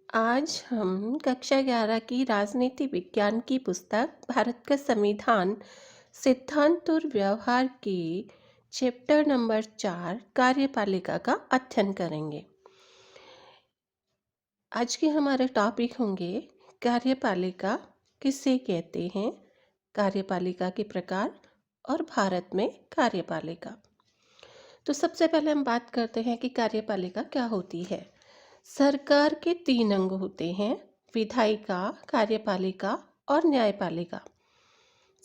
आज हम कक्षा 11 की राजनीति विज्ञान की पुस्तक भारत का संविधान सिद्धांत और व्यवहार के चैप्टर नंबर 4 कार्यपालिका का अध्ययन करेंगे। आज के हमारे टॉपिक होंगे कार्यपालिका किसे कहते हैं, कार्यपालिका के प्रकार और भारत में कार्यपालिका। तो सबसे पहले हम बात करते हैं कि कार्यपालिका क्या होती है। सरकार के 3 अंग होते हैं: विधायिका, कार्यपालिका और न्यायपालिका।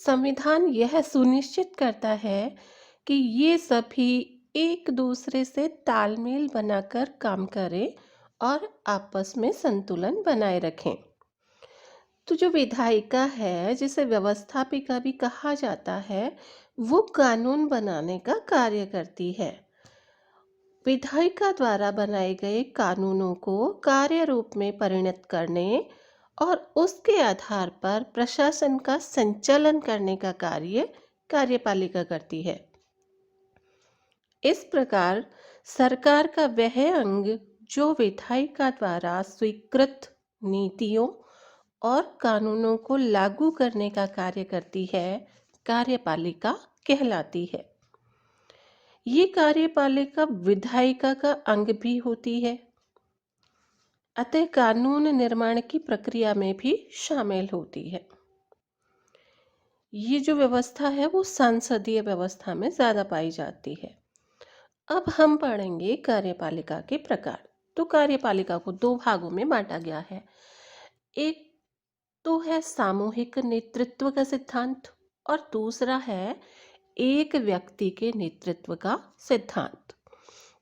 संविधान यह सुनिश्चित करता है कि ये सभी एक दूसरे से तालमेल बनाकर काम करें और आपस में संतुलन बनाए रखें। तो जो विधायिका है, जिसे व्यवस्थापिका भी कहा जाता है, वो कानून बनाने का कार्य करती है। विधायिका द्वारा बनाए गए कानूनों को कार्य रूप में परिणत करने और उसके आधार पर प्रशासन का संचालन करने का कार्य कार्यपालिका करती है। इस प्रकार सरकार का वह अंग जो विधायिका द्वारा स्वीकृत नीतियों और कानूनों को लागू करने का कार्य करती है, कार्यपालिका कहलाती है। ये कार्यपालिका विधायिका का अंग भी होती है, अतः कानून निर्माण की प्रक्रिया में भी शामिल होती है। ये जो व्यवस्था है वो संसदीय व्यवस्था में ज़्यादा पाई जाती है। अब हम पढ़ेंगे कार्यपालिका के प्रकार। तो कार्यपालिका को 2 भागों में बांटा गया है। एक तो है सामूहिक नेतृत्व का सिद्धांत और दूसरा है एक व्यक्ति के नेतृत्व का सिद्धांत।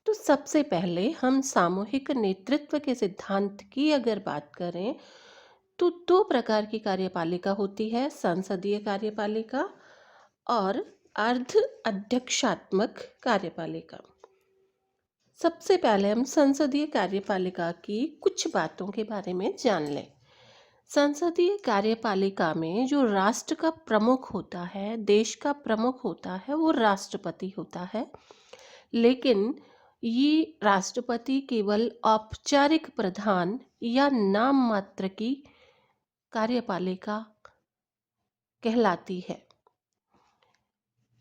तो सबसे पहले हम सामूहिक नेतृत्व के सिद्धांत की अगर बात करें तो 2 प्रकार की कार्यपालिका होती है: संसदीय कार्यपालिका और अर्ध अध्यक्षात्मक कार्यपालिका। सबसे पहले हम संसदीय कार्यपालिका की कुछ बातों के बारे में जान लें। संसदीय कार्यपालिका में जो राष्ट्र का प्रमुख होता है, देश का प्रमुख होता है, वो राष्ट्रपति होता है। लेकिन ये राष्ट्रपति केवल औपचारिक प्रधान या नाम मात्र की कार्यपालिका कहलाती है।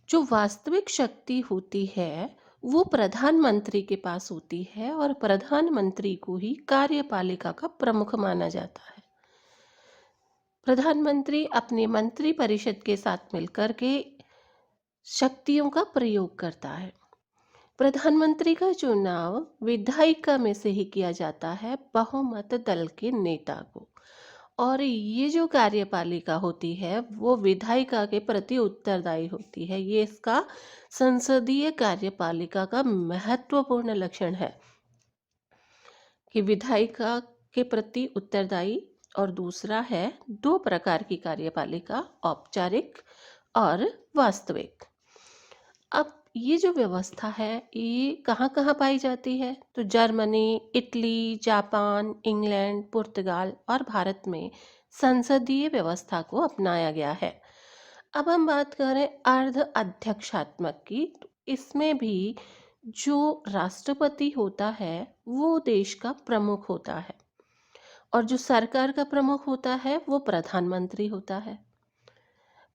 जो वास्तविक शक्ति होती है वो प्रधानमंत्री के पास होती है और प्रधानमंत्री को ही कार्यपालिका का प्रमुख माना जाता है। प्रधानमंत्री अपने मंत्री परिषद के साथ मिलकर के शक्तियों का प्रयोग करता है। प्रधानमंत्री का चुनाव विधायिका में से ही किया जाता है, बहुमत दल के नेता को। और ये जो कार्यपालिका होती है वो विधायिका के प्रति उत्तरदायी होती है। ये इसका संसदीय कार्यपालिका का महत्वपूर्ण लक्षण है कि विधायिका के प्रति उत्तरदायी। और दूसरा है 2 प्रकार की कार्यपालिका, औपचारिक और वास्तविक। अब ये जो व्यवस्था है ये कहाँ कहाँ पाई जाती है? तो जर्मनी, इटली, जापान, इंग्लैंड, पुर्तगाल और भारत में संसदीय व्यवस्था को अपनाया गया है। अब हम बात करें अर्ध अध्यक्षात्मक की, तो इसमें भी जो राष्ट्रपति होता है वो देश का प्रमुख होता है और जो सरकार का प्रमुख होता है वो प्रधानमंत्री होता है।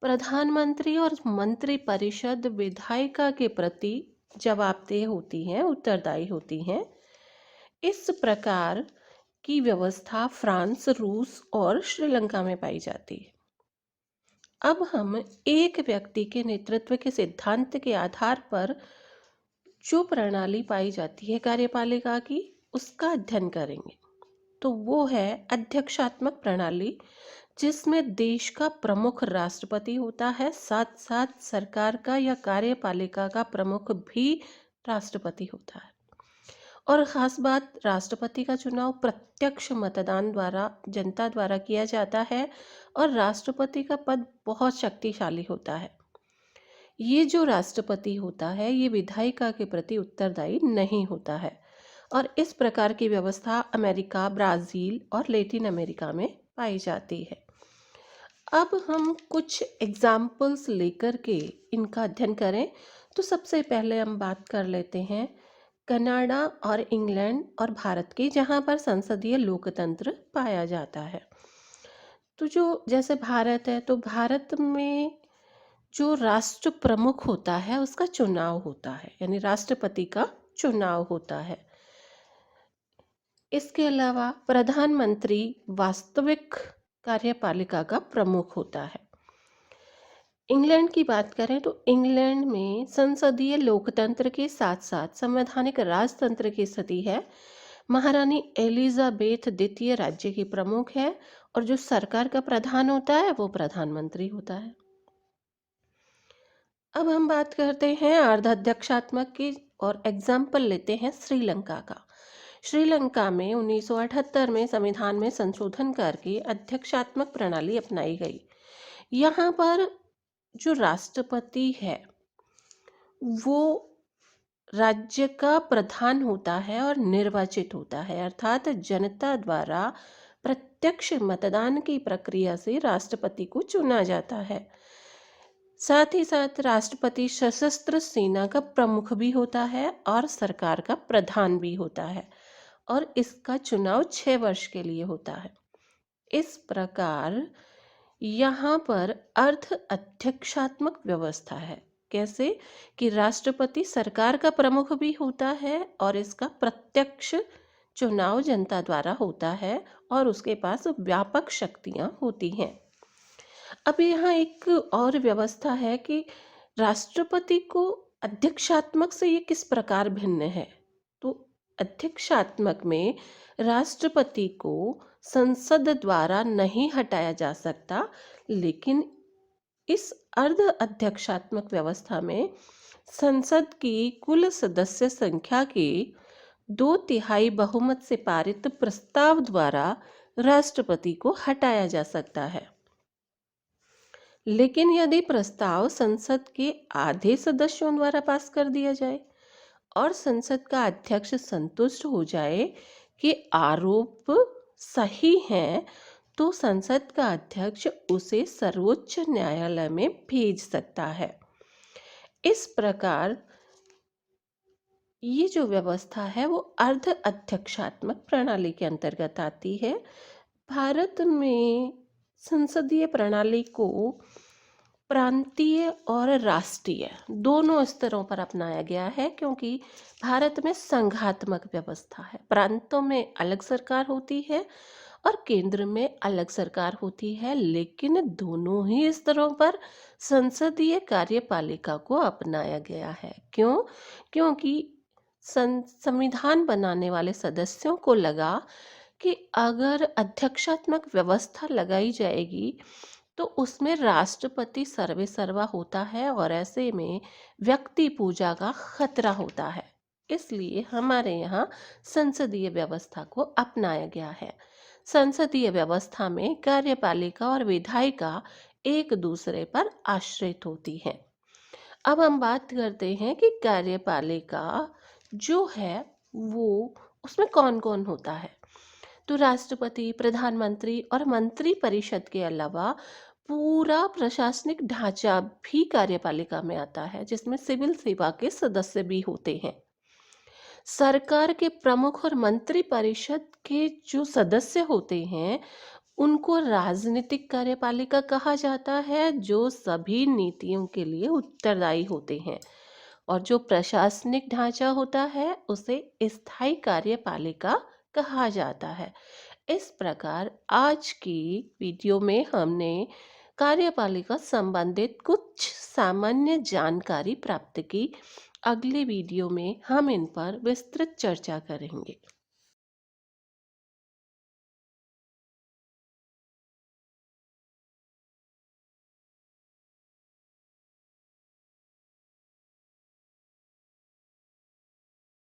प्रधानमंत्री और मंत्री परिषद विधायिका के प्रति जवाबदेह होती हैं, उत्तरदायी होती हैं। इस प्रकार की व्यवस्था फ्रांस, रूस और श्रीलंका में पाई जाती है। अब हम एक व्यक्ति के नेतृत्व के सिद्धांत के आधार पर जो प्रणाली पाई जाती है कार्यपालिका की, उसका अध्ययन करेंगे। तो वो है अध्यक्षात्मक प्रणाली, जिसमें देश का प्रमुख राष्ट्रपति होता है, साथ साथ सरकार का या कार्यपालिका का प्रमुख भी राष्ट्रपति होता है। और ख़ास बात, राष्ट्रपति का चुनाव प्रत्यक्ष मतदान द्वारा जनता द्वारा किया जाता है और राष्ट्रपति का पद बहुत शक्तिशाली होता है। ये जो राष्ट्रपति होता है ये विधायिका के प्रति उत्तरदायी नहीं होता है। और इस प्रकार की व्यवस्था अमेरिका, ब्राज़ील और लैटिन अमेरिका में पाई जाती है। अब हम कुछ एग्जाम्पल्स लेकर के इनका अध्ययन करें। तो सबसे पहले हम बात कर लेते हैं कनाडा और इंग्लैंड और भारत की, जहाँ पर संसदीय लोकतंत्र पाया जाता है। तो जो जैसे भारत है, तो भारत में जो राष्ट्र प्रमुख होता है उसका चुनाव होता है, यानी राष्ट्रपति का चुनाव होता है। इसके अलावा प्रधानमंत्री वास्तविक कार्यपालिका का प्रमुख होता है। इंग्लैंड की बात करें तो इंग्लैंड में संसदीय लोकतंत्र के साथ साथ संवैधानिक राजतंत्र की स्थिति है। महारानी एलिजाबेथ द्वितीय राज्य की प्रमुख है और जो सरकार का प्रधान होता है वो प्रधानमंत्री होता है। अब हम बात करते हैं अर्धाध्यक्षात्मक की और एग्जाम्पल लेते हैं श्रीलंका का। श्रीलंका में 1978 में संविधान में संशोधन करके अध्यक्षात्मक प्रणाली अपनाई गई। यहाँ पर जो राष्ट्रपति है वो राज्य का प्रधान होता है और निर्वाचित होता है, अर्थात जनता द्वारा प्रत्यक्ष मतदान की प्रक्रिया से राष्ट्रपति को चुना जाता है। साथ ही साथ राष्ट्रपति सशस्त्र सेना का प्रमुख भी होता है और सरकार का प्रधान भी होता है और इसका चुनाव 6 वर्ष के लिए होता है। इस प्रकार यहाँ पर अर्ध अध्यक्षात्मक व्यवस्था है। कैसे कि राष्ट्रपति सरकार का प्रमुख भी होता है और इसका प्रत्यक्ष चुनाव जनता द्वारा होता है और उसके पास व्यापक शक्तियाँ होती हैं। अब यहाँ एक और व्यवस्था है कि राष्ट्रपति को अध्यक्षात्मक से ये किस प्रकार भिन्न है। तो अध्यक्षात्मक में राष्ट्रपति को संसद द्वारा नहीं हटाया जा सकता, लेकिन इस अर्ध अध्यक्षात्मक व्यवस्था में संसद की कुल सदस्य संख्या के 2/3 बहुमत से पारित प्रस्ताव द्वारा राष्ट्रपति को हटाया जा सकता है। लेकिन यदि प्रस्ताव संसद के आधे सदस्यों द्वारा पास कर दिया जाए और संसद का अध्यक्ष संतुष्ट हो जाए कि आरोप सही हैं, तो संसद का अध्यक्ष उसे सर्वोच्च न्यायालय में भेज सकता है। इस प्रकार ये जो व्यवस्था है वो अर्ध अध्यक्षात्मक प्रणाली के अंतर्गत आती है। भारत में संसदीय प्रणाली को प्रांतीय और राष्ट्रीय दोनों स्तरों पर अपनाया गया है, क्योंकि भारत में संघात्मक व्यवस्था है। प्रांतों में अलग सरकार होती है और केंद्र में अलग सरकार होती है, लेकिन दोनों ही स्तरों पर संसदीय कार्यपालिका को अपनाया गया है। क्यों? क्योंकि संविधान बनाने वाले सदस्यों को लगा कि अगर अध्यक्षात्मक व्यवस्था लगाई जाएगी तो उसमें राष्ट्रपति सर्वे सर्वा होता है और ऐसे में व्यक्ति पूजा का खतरा होता है। इसलिए हमारे यहाँ संसदीय व्यवस्था को अपनाया गया है। संसदीय व्यवस्था में कार्यपालिका और विधायिका एक दूसरे पर आश्रित होती हैं। अब हम बात करते हैं कि कार्यपालिका जो है वो उसमें कौन कौन होता है। तो राष्ट्रपति, प्रधानमंत्री और मंत्री परिषद के अलावा पूरा प्रशासनिक ढांचा भी कार्यपालिका में आता है, जिसमें सिविल सेवा के सदस्य भी होते हैं। सरकार के प्रमुख और मंत्री परिषद के जो सदस्य होते हैं उनको राजनीतिक कार्यपालिका कहा जाता है, जो सभी नीतियों के लिए उत्तरदायी होते हैं। और जो प्रशासनिक ढांचा होता है उसे स्थायी कार्यपालिका कहा जाता है। इस प्रकार आज की वीडियो में हमने कार्यपालिका संबंधित कुछ सामान्य जानकारी प्राप्त की। अगले वीडियो में हम इन पर विस्तृत चर्चा करेंगे।